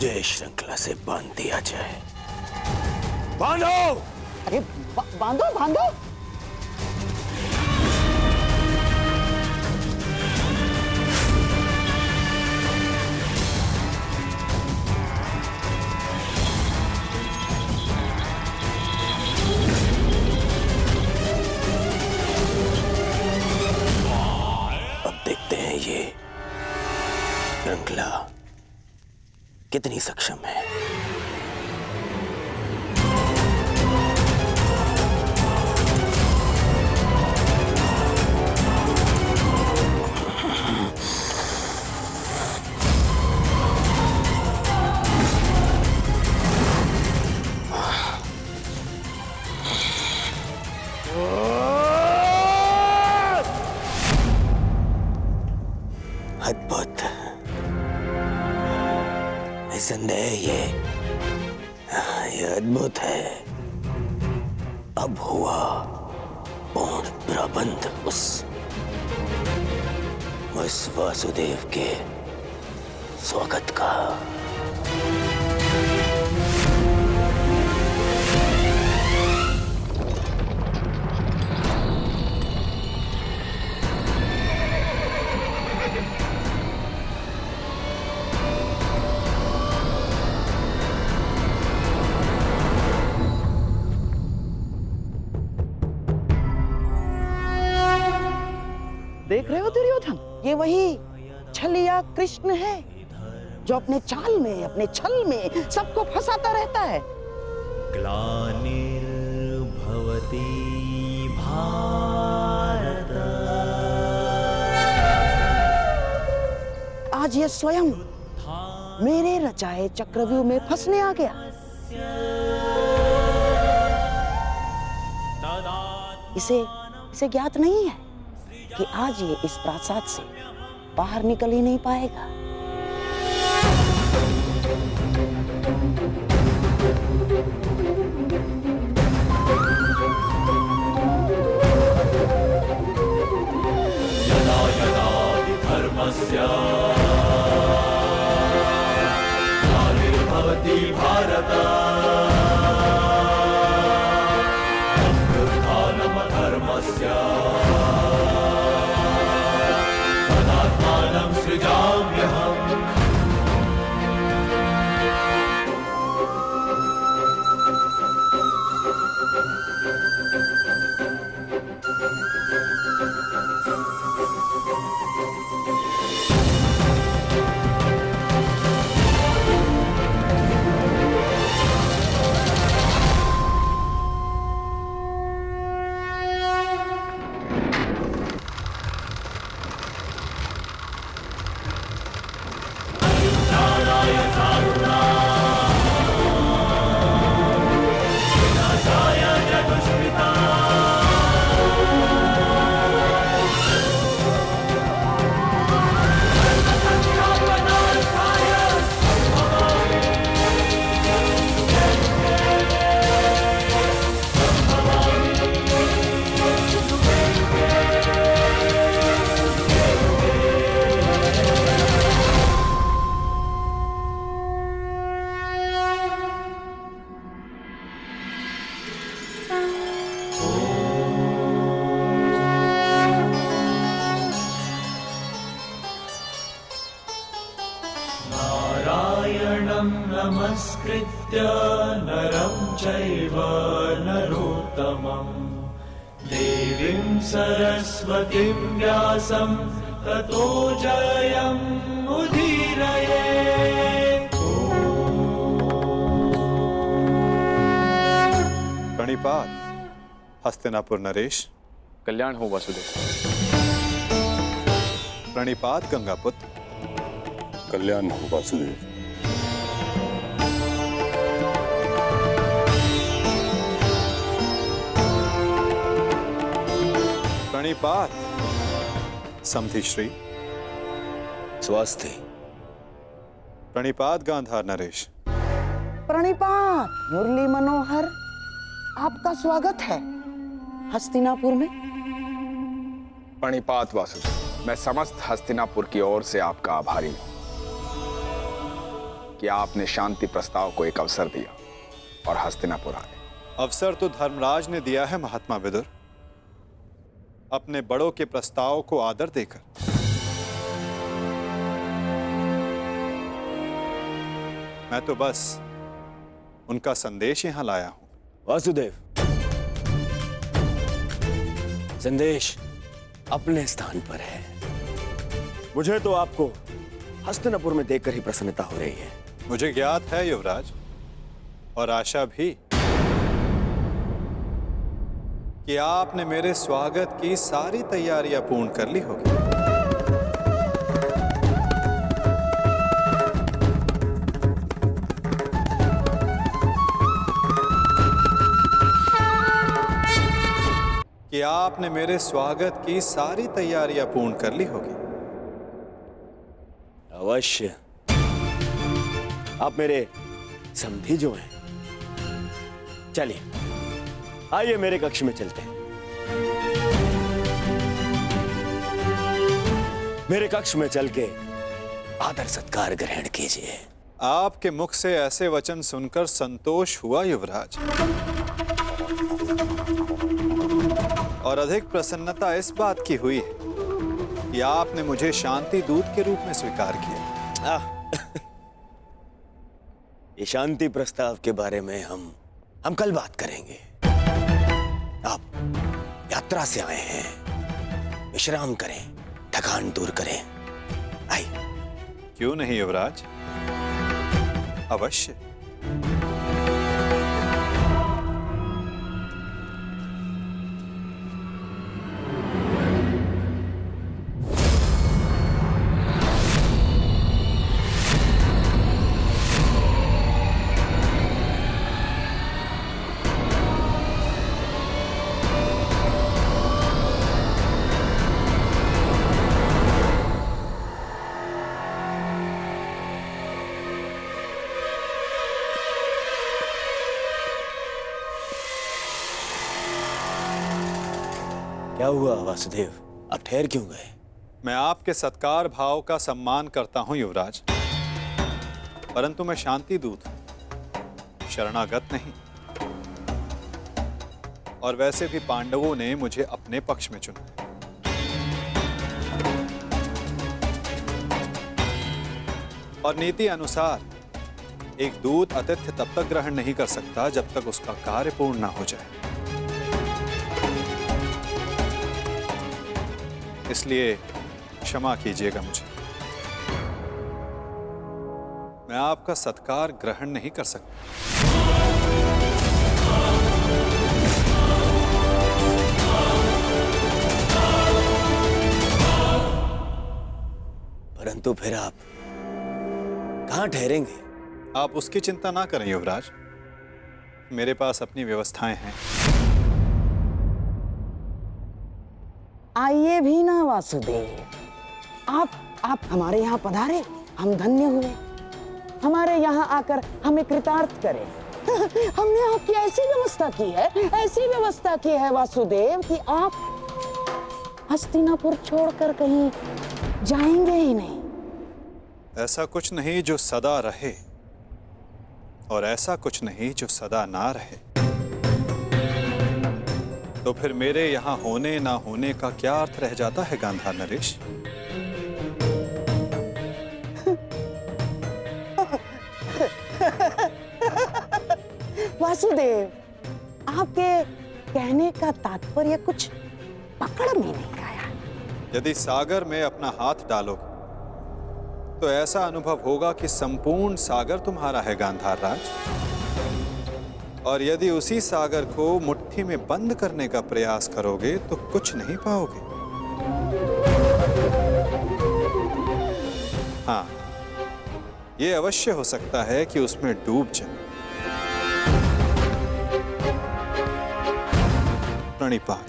मुझे श्रृंखला से बांध दिया जाए। बांधो! अरे बांधो बांधो। ये श्रृंखला कितनी सक्षम है। अद्भुत, निसंदेह ये अद्भुत है। अब हुआ पूर्ण प्रबंध उस वासुदेव के स्वागत का। देख रहे हो दुर्योधन, ये वही छलिया कृष्ण है जो अपने चाल में, अपने छल में सबको फंसाता रहता है। ग्लानिर्भवति भारत। आज ये स्वयं मेरे रचाए चक्रव्यूह में फंसने आ गया। इसे ज्ञात नहीं है कि आज ये इस प्रासाद से बाहर निकल ही नहीं पाएगा। यदा यदा धर्मस्य ग्लानिर्भवति भारत अभ्युत्थानमधर्मस्य तदात्मानं सृजाम्यहम्। नमस्कृत्य नरं चैव नरोत्तमं देवीं सरस्वतीं व्यासं ततो जयमुदीरयेत्। प्रणिपात हस्तिनापुर नरेश। कल्याण हो वासुदेव। प्रणिपात गंगापुत्र। कल्याण हो वासुदेव। प्रणिपात समधि श्री। स्वास्थ्य। प्रणिपात गांधार नरेश। प्रणिपात मुरली मनोहर, आपका स्वागत है हस्तिनापुर में। प्रणिपात वासुदेव, मैं समस्त हस्तिनापुर की ओर से आपका आभारी हूं। कि आपने शांति प्रस्ताव को एक अवसर दिया और हस्तिनापुर आए। अवसर तो धर्मराज ने दिया है महात्मा विदुर, अपने बड़ों के प्रस्ताव को आदर देकर। मैं तो बस उनका संदेश यहां लाया हूं। वासुदेव, संदेश अपने स्थान पर है। मुझे तो आपको हस्तिनापुर में देखकर ही प्रसन्नता हो रही है। मुझे ज्ञात है युवराज, और आशा भी, कि आपने मेरे स्वागत की सारी तैयारियां पूर्ण कर ली होगी। कि आपने मेरे स्वागत की सारी तैयारियां पूर्ण कर ली होगी। अवश्य। आप मेरे समधी जो हैं। चलिए, आइए मेरे कक्ष में चलते हैं। मेरे कक्ष में चल के आदर सत्कार ग्रहण कीजिए। आपके मुख से ऐसे वचन सुनकर संतोष हुआ युवराज, और अधिक प्रसन्नता इस बात की हुई है कि आपने मुझे शांति दूत के रूप में स्वीकार किया। ये शांति प्रस्ताव के बारे में हम कल बात करेंगे। आप यात्रा से आए हैं, विश्राम करें, थकान दूर करें। आइए। क्यों नहीं युवराज, अवश्य। क्या हुआ वासुदेव, आप ठहर क्यों गए? मैं आपके सत्कार भाव का सम्मान करता हूं युवराज, परंतु मैं शांति दूत हूं, शरणागत नहीं। और वैसे भी पांडवों ने मुझे अपने पक्ष में चुना। और नीति अनुसार एक दूत आतिथ्य तब तक ग्रहण नहीं कर सकता जब तक उसका कार्य पूर्ण ना हो जाए। इसलिए क्षमा कीजिएगा मुझे, मैं आपका सत्कार ग्रहण नहीं कर सकता। परंतु फिर आप कहां ठहरेंगे? आप उसकी चिंता ना करें युवराज, मेरे पास अपनी व्यवस्थाएं हैं। आइए भी ना वासुदेव, आप हमारे यहाँ पधारे, हम धन्य हुए। हमारे यहाँ आकर हमें कृतार्थ करें। हमने आपकी ऐसी व्यवस्था की है वासुदेव कि आप हस्तिनापुर छोड़कर कहीं जाएंगे ही नहीं। ऐसा कुछ नहीं जो सदा रहे, और ऐसा कुछ नहीं जो सदा ना रहे। तो फिर मेरे यहाँ होने ना होने का क्या अर्थ रह जाता है गांधार नरेश? वासुदेव, आपके कहने का तात्पर्य कुछ पकड़ में नहीं आया। यदि सागर में अपना हाथ डालोगे तो ऐसा अनुभव होगा कि संपूर्ण सागर तुम्हारा है गांधार राज। और यदि उसी सागर को मुट्ठी में बंद करने का प्रयास करोगे तो कुछ नहीं पाओगे। हाँ, ये अवश्य हो सकता है कि उसमें डूब जाए। प्रणिपात।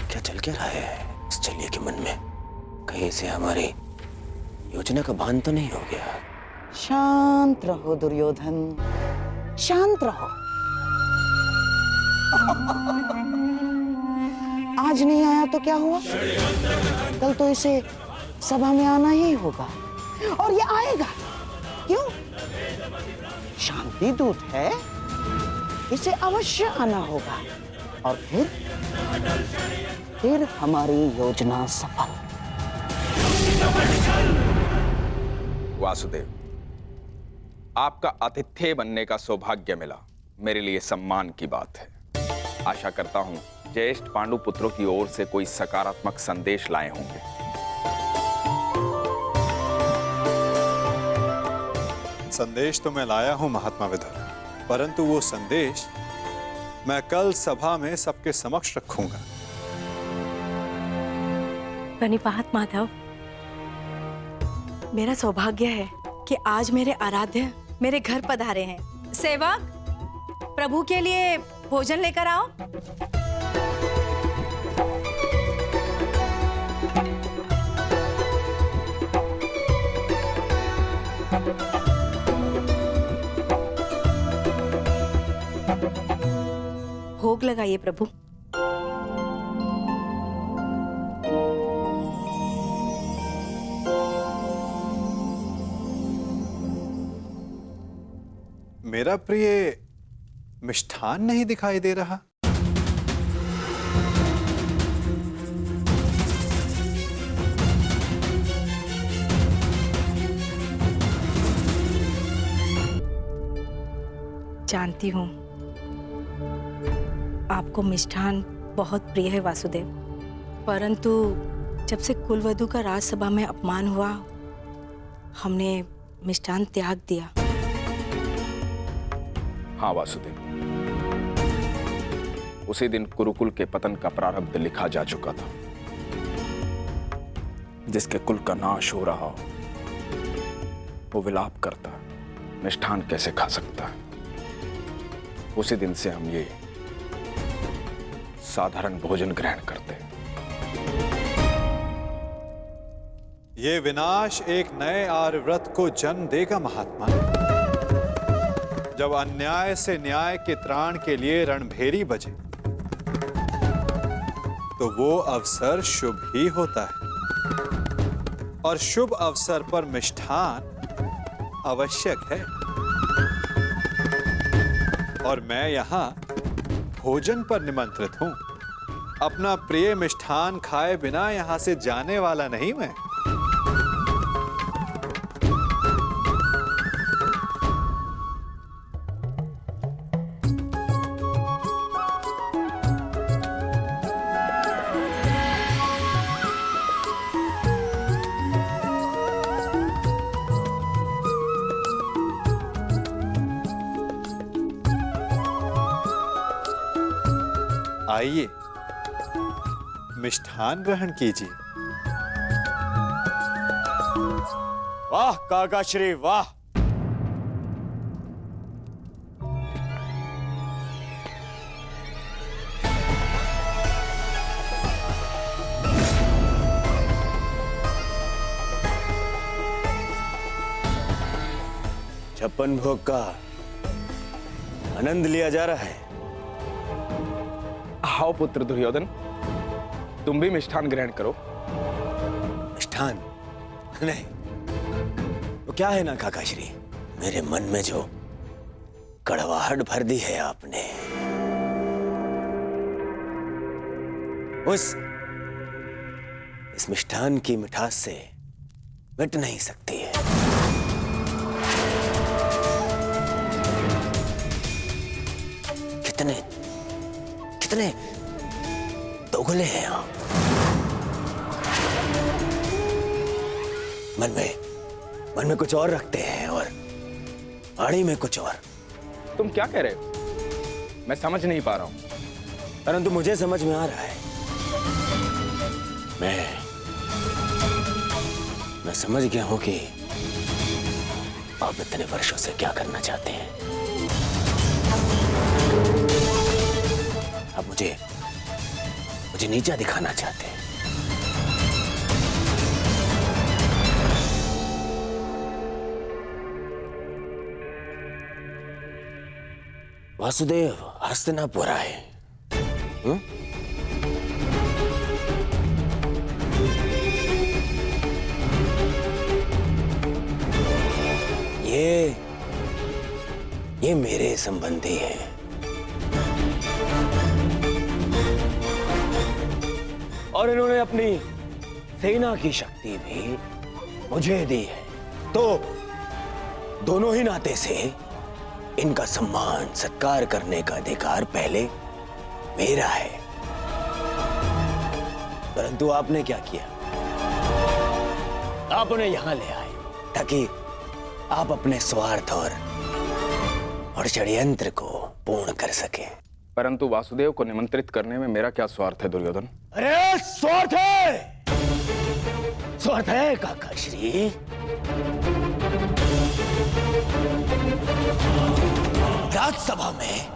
क्या चल क्या रहा है इस चलिए के मन में? कहीं से हमारी योजना का भान तो नहीं हो गया? शांत रहो दुर्योधन, शांत रहो। आज नहीं आया तो क्या हुआ, कल तो इसे सभा में आना ही होगा और ये आएगा। क्यों? शांति दूत है, इसे अवश्य आना होगा और फिर हमारी योजना सफल। वासुदेव, आपका आतिथ्य बनने का सौभाग्य मिला, मेरे लिए सम्मान की बात है। आशा करता हूं ज्येष्ठ पांडु पुत्रों की ओर से कोई सकारात्मक संदेश लाए होंगे। संदेश तो मैं लाया हूं महात्मा विदुर, परंतु वो संदेश मैं कल सभा में सबके समक्ष रखूंगा। प्रणिपात माधव, मेरा सौभाग्य है कि आज मेरे आराध्य मेरे घर पधारे हैं। सेवक, प्रभु के लिए भोजन लेकर आओ। भोग लगाइए प्रभु। मेरा प्रिय मिष्ठान नहीं दिखाई दे रहा। जानती हूँ आपको मिष्ठान बहुत प्रिय है वासुदेव, परंतु जब से कुलवधू का राजसभा में अपमान हुआ, हमने मिष्ठान त्याग दिया। हाँ वासुदेव, उसी दिन कुरुकुल के पतन का प्रारब्ध लिखा जा चुका था। जिसके कुल का नाश हो रहा हो वो विलाप करता, मिष्ठान कैसे खा सकता है। उसी दिन से हम ये साधारण भोजन ग्रहण करते हैं। ये विनाश एक नए आर्यव्रत को जन्म देगा महात्मा। जब अन्याय से न्याय के त्राण के लिए रणभेरी बजे तो वो अवसर शुभ ही होता है, और शुभ अवसर पर मिष्ठान आवश्यक है। और मैं यहां भोजन पर निमंत्रित हूं। अपना प्रिय मिष्ठान खाए बिना यहां से जाने वाला नहीं मैं। आइए, मिष्ठान ग्रहण कीजिए। वाह काकाश्री वाह। छप्पन भोग का आनंद लिया जा रहा है। आओ पुत्र दुर्योधन, तुम भी मिष्ठान ग्रहण करो। मिष्ठान नहीं तो क्या है ना काकाश्री, मेरे मन में जो कड़वाहट भर दी है आपने, इस मिष्ठान की मिठास से मिट नहीं सकती है। कितने दोगले हैं आप। मन में कुछ और रखते हैं और वाणी में कुछ और। तुम क्या कह रहे हो? मैं समझ नहीं पा रहा हूं। परंतु मुझे समझ में आ रहा है। मैं समझ गया हूं कि आप इतने वर्षों से क्या करना चाहते हैं। आप मुझे नीचा दिखाना चाहते हैं। वासुदेव हस्तिनापुर आए। हम्म? ये मेरे संबंधी हैं। और इन्होंने अपनी सेना की शक्ति भी मुझे दी है, तो दोनों ही नाते से इनका सम्मान सत्कार करने का अधिकार पहले मेरा है। परंतु आपने क्या किया? आप उन्हें यहां ले आए ताकि आप अपने स्वार्थ और षड्यंत्र को पूर्ण कर सके। परंतु वासुदेव को निमंत्रित करने में मेरा क्या स्वार्थ है दुर्योधन? अरे स्वार्थ है, स्वार्थ है काका श्री। राजसभा में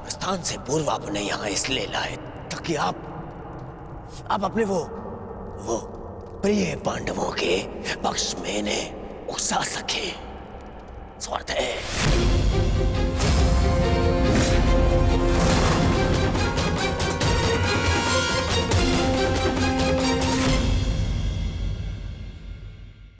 प्रस्थान से पूर्व आप उन्हें यहां इसलिए लाए ताकि आप अपने वो प्रिय पांडवों के पक्ष में इन्हें उकसा सके। स्वार्थ है।